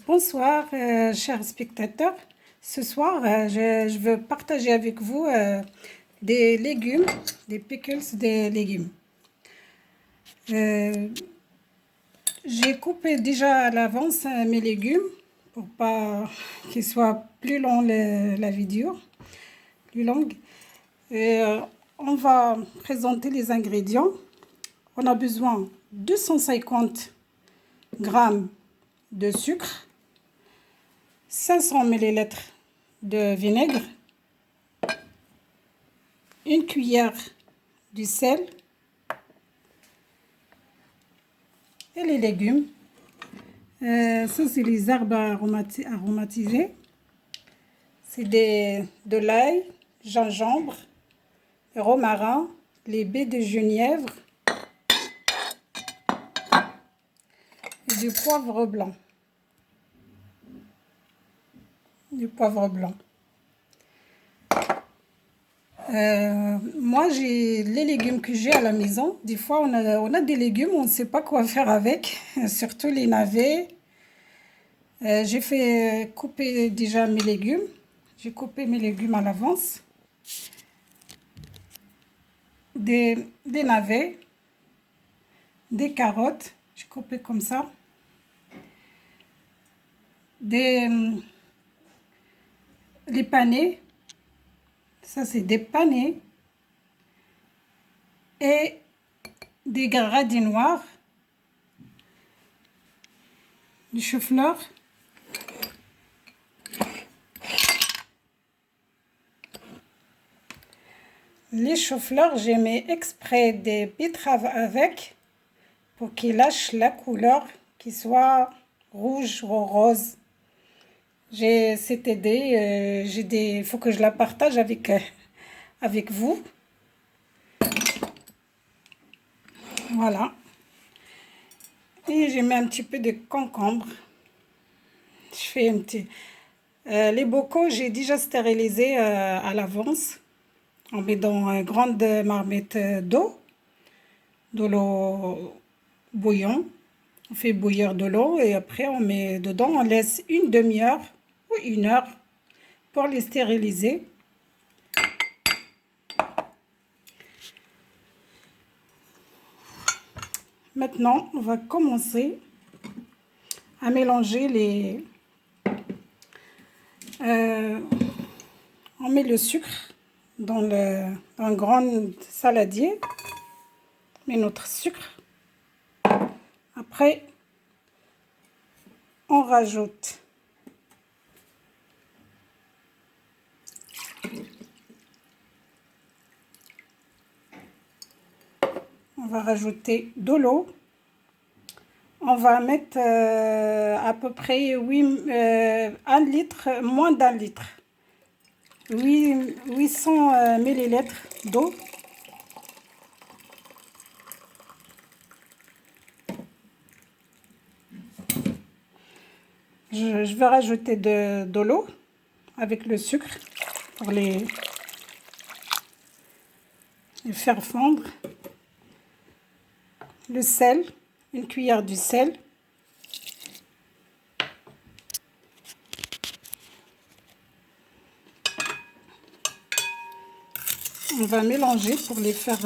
Bonsoir, chers spectateurs. Ce soir, je veux partager avec vous des légumes, des pickles des légumes. J'ai coupé déjà à l'avance mes légumes pour pas qu'il soit plus long la vidéo, plus longue. On va présenter les ingrédients. On a besoin de 250 grammes de sucre, 500 ml de vinaigre, une cuillère de sel et les légumes. Ça, c'est les herbes aromatisées. C'est de l'ail, gingembre, romarin, les baies de genièvre et du poivre blanc. Du poivre blanc. Moi, j'ai les légumes que j'ai à la maison. Des fois, on a des légumes, on ne sait pas quoi faire avec, surtout les navets. J'ai fait couper déjà mes légumes. J'ai coupé mes légumes à l'avance. Des navets, des carottes, j'ai coupé comme ça. Les panais, ça c'est des panais. Et des radis noirs, du chou-fleur, les choux-fleurs, j'ai mis exprès des betteraves avec pour qu'ils lâchent la couleur, qu'ils soient rouge ou rose. J'ai cette idée, il faut que je la partage avec vous. Voilà. Et j'ai mis un petit peu de concombre. Je fais un petit... les bocaux, j'ai déjà stérilisé à l'avance. On met dans une grande marmite de l'eau bouillon. On fait bouillir de l'eau et après on met dedans, on laisse une demi-heure ou une heure pour les stériliser. Maintenant, on va commencer à mélanger on met le sucre dans un grand saladier. On met notre sucre. Après, on rajoute de l'eau. On va mettre à peu près 1 litre, moins d'1 litre. 800 millilitres d'eau. Je vais rajouter de l'eau avec le sucre pour les faire fondre. Le sel, une cuillère de sel. On va mélanger pour les faire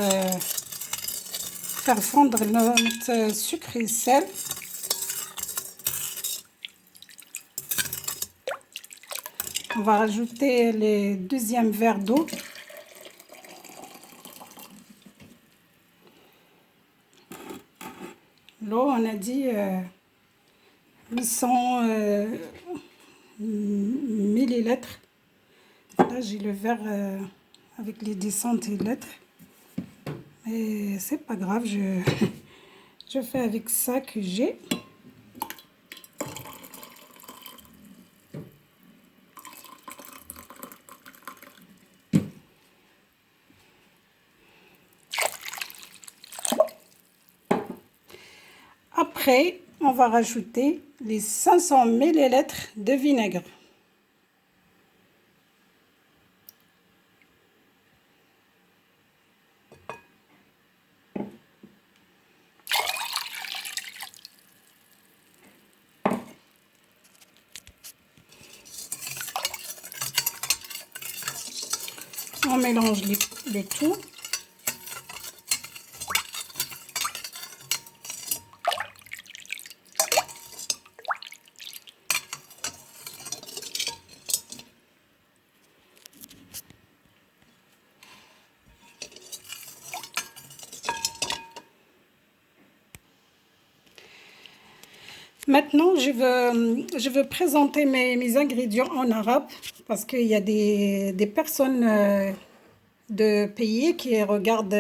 fondre notre sucre et sel. On va rajouter le deuxième verre d'eau. L'eau, on a dit 800 millilitres. Là, j'ai le verre avec les 10 centilitres. Et c'est pas grave, je fais avec ça que j'ai. Après, on va rajouter les 500 millilitres de vinaigre. On mélange le tout. Maintenant, je veux présenter mes ingrédients en arabe parce qu'il y a des personnes de pays qui regardent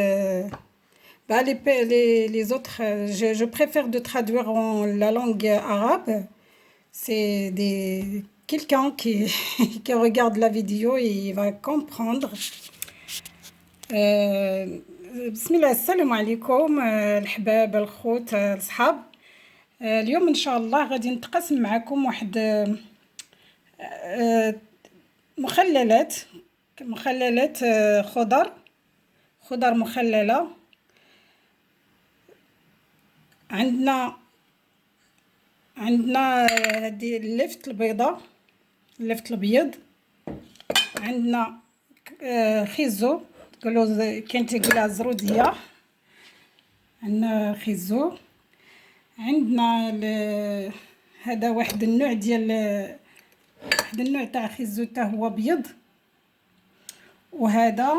les autres. Je préfère de traduire en la langue arabe. C'est quelqu'un qui, qui regarde la vidéo et il va comprendre. بسم الله السلام عليكم الحباب الخوت الصحاب. اليوم ان شاء الله غادي نتقاسم معكم واحد مخللات خضر مخلله. عندنا هذه اللفت البيضاء، اللفت الابيض. عندنا خيزو، كاين تيقولها زروديه، عندنا خيزو. عندنا هذا واحد النوع ديال واحد النوع تاع خيزو حتى هو ابيض. وهذا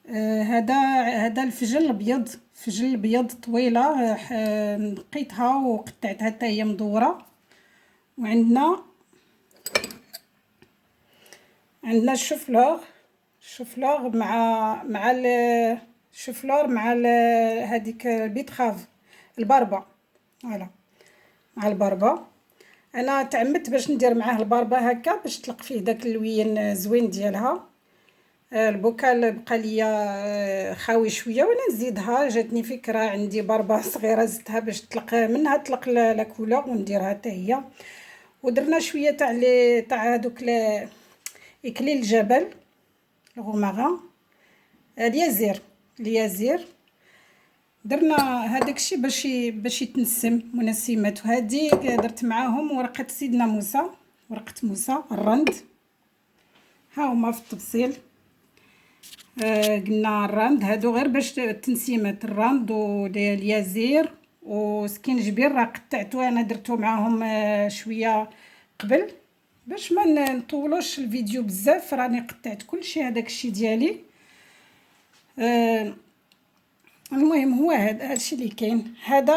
هذا الفجل الابيض، فجل ابيض طويله، نقيتها وقطعتها حتى هي مدوره. وعندنا الشوفلور مع الشوفلور مع هذيك البيتخاف البربه، فوالا مع البربه. انا تعمدت باش ندير معاه البربه هكا باش تطلق فيه داك اللوين زوين ديالها. البوكال بقى ليا خاوي شويه وانا نزيدها، جاتني فكره عندي بربه صغيره زدتها باش تطلق منها تطلق لا كولور ونديرها حتى هي. ودرنا شويه تاع هذوك اكليل الجبل الغوماغا، اليازير درنا هذاك الشيء باش يتنسم منسمات. وهذه درت معاهم ورقه سيدنا موسى، ورقه موسى الرند. ها هما في التفصيل. قلنا الرند هادو غير باش تنسيمات، الرند واليازير وسكينجبير راه قطعته انا درتو معاهم شويه قبل باش ما نطولوش الفيديو بزاف. راني قطعت كلشي هذاك الشيء ديالي. المهم هو هادشي اللي كاين. هذا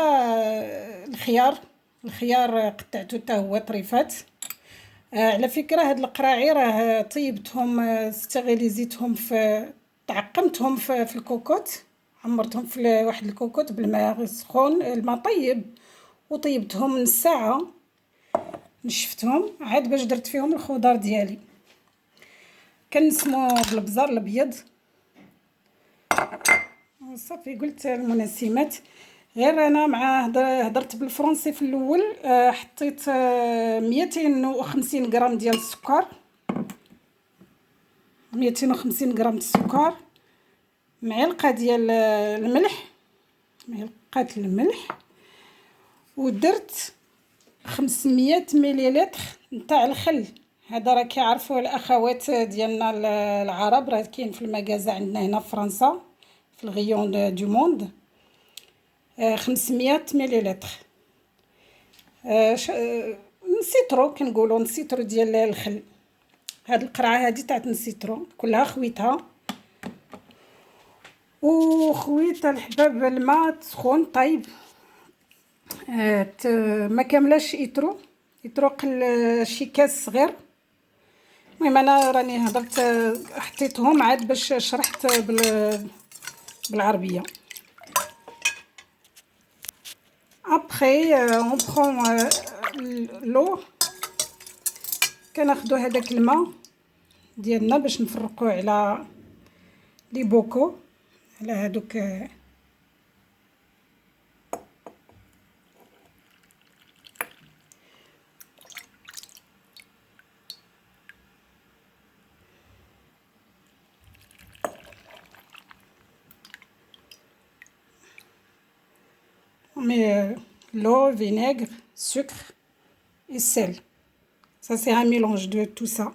الخيار قطعته حتى هو طريفات. على فكره هاد القراعي راه طيبتهم، استغليزيتهم تعقمتهم في الكوكوت، عمرتهم في واحد الكوكوت بالماء سخون، الماء طيب، وطيبتهم من ساعه، نشفتهم عاد باش درت فيهم الخضر ديالي. كنسمو بالبزار الابيض. صافي قلت المنسمات. غير انا مع هضرت بالفرنسي في الاول. حطيت 250 غرام ديال السكر، 250 غرام السكر، معلقه ديال الملح، معلقه الملح. ودرت 500 مليلتر نتاع الخل. هذا راه كيعرفوه الاخوات ديالنا العرب، راه كاين في المغازه عندنا هنا في فرنسا في الغيون دو موند. 500 مليلتر نسيترو، كنقولوا نسيترو ديال الخل. هاد القرعه هادي تاع نسيترو كلها خويتها، وخويت الحباب الماء سخون طيب. ما كاملاش يترو قل شي كاس صغير. المهم انا راني هضرت حطيتهم عاد باش شرحت بالعربيه. ابخي اون برون لو، كناخذوا هذاك الماء ديالنا باش نفرقوه على لي بوكو، على هذوك l'eau, vinaigre, sucre et sel. Ça c'est un mélange de tout ça.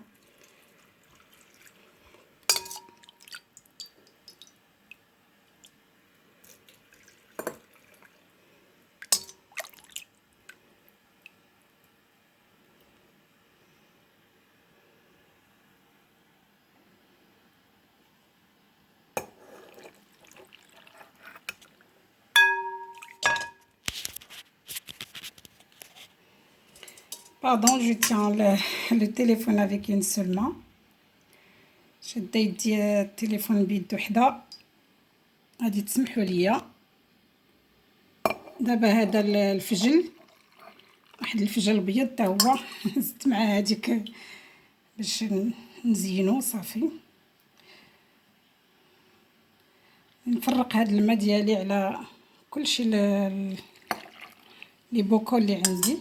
Pardon, je tiens le téléphone avec une seule main. شاده يدي التليفون بيد وحده. غادي تسمحوا لي دابا هذا الفجل، واحد الفجل ابيض تا هو زدت مع هذيك باش نزينو صافي. نفرق هاد الماء ديالي على كلشي لي بوكو اللي عندي.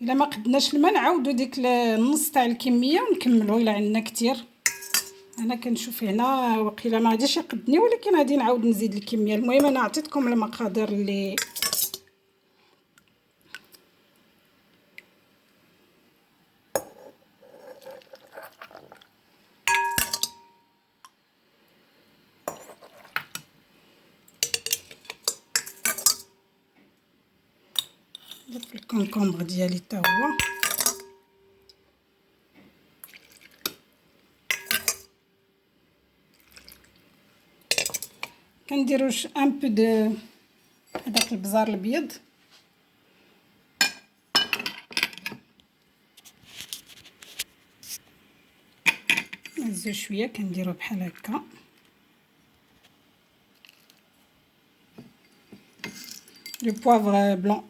الا ما قدناش الماء نعاودو ديك النص تاع الكميه ونكملو الا عندنا كتير. انا كنشوف هنا وقيله ما غاديش يقدني، ولكن غادي نعاود نزيد الكميه. المهم انا عطيتكم المقادير اللي في الكونكومبر ديالي حتى هو. كنديرو ان بو دو هذاك البزار الابيض، نهزو شويه كنديرو بحال هكا. لو بوافر بلون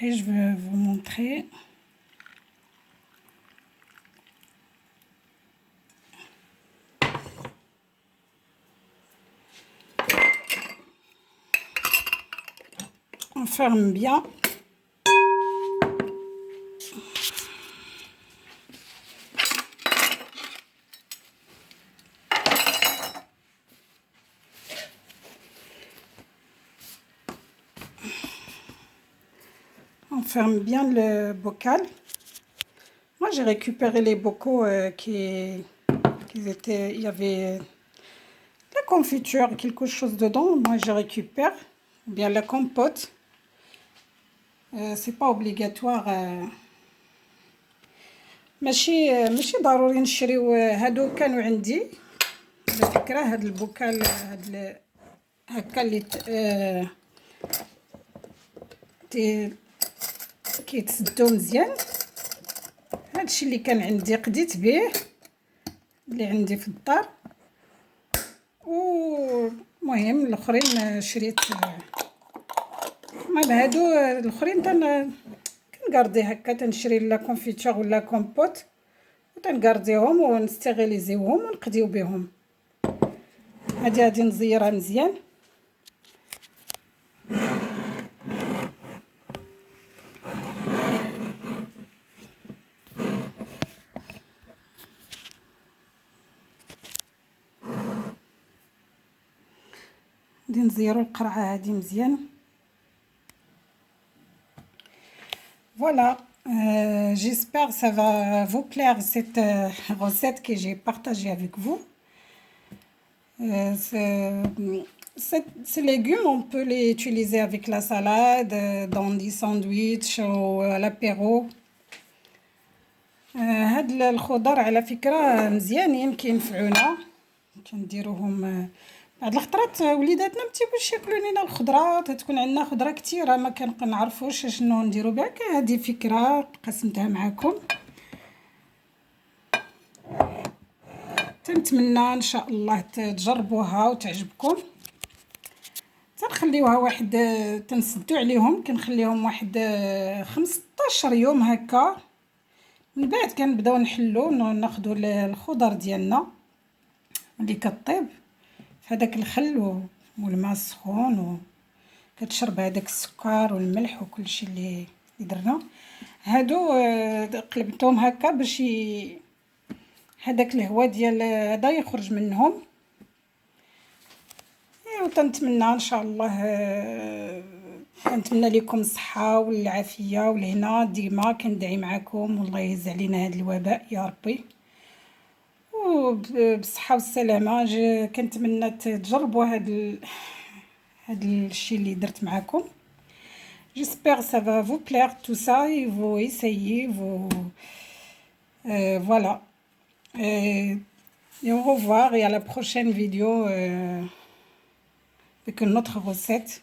Après, je vais vous montrer. On ferme bien. On ferme bien le bocal. Moi, j'ai récupéré les bocaux qui étaient... Il y avait la confiture, quelque chose dedans. Moi, je récupère. Ou bien la compote. C'est pas obligatoire. ماشي ضروري نشريو. هادو كانوا عندي على فكرة. هاد البوكال هكا اللي كيتسدو مزيان. هادشي اللي كان عندي قديت به، اللي عندي في الدار. ومهم الاخرين شريت. المهم هادو الاخرين كنقاردي هكا، تنشري لا كونفيتور ولا كومبوت وتنقارديهم ونستغليزيوهم ونقضيو بهم. هادي غادي نزيرها مزيان. غادي نزيرو القرعه هادي مزيان. Voilà, j'espère que ça va vous plaire cette recette que j'ai partagée avec vous. Ces légumes, on peut les utiliser avec la salade, dans des sandwichs ou à l'apéro. هاد الخضر على فكرة مزيانين كينفعونا، كنديروهم. بعض الخطرات وليداتنا ما تيبغوش ياكلوا لينا الخضره، تكون عندنا خضره كثيره ما كنعرفوش شنو نديروا بها. هذه فكره قسمتها معكم. تنتمنى ان شاء الله تجربوها وتعجبكم. تنخليوها واحد، تنسدو عليهم، كنخليهم واحد 15 يوم هكا. من بعد كنبداو نحلو، ناخذوا الخضر ديالنا اللي كطيب في هذاك الخل والماء السخون، وكتشرب هذاك السكر والملح وكل شيء اللي درنا هادو قلبتهم هكا باش هداك الهواء ديال هذا يخرج منهم. وتنتمنى ان شاء الله كنتمنى لكم الصحه والعافيه والهنا ديما كندعي معكم، والله يهز علينا هذا الوباء يا ربي وبالصحه والسلامه. كنتمنى تجربوا هاد الشيء اللي درت معكم. J'espère ça va vous plaire tout ça et vous essayez vous voilà et au revoir et à la prochaine vidéo avec une autre recette.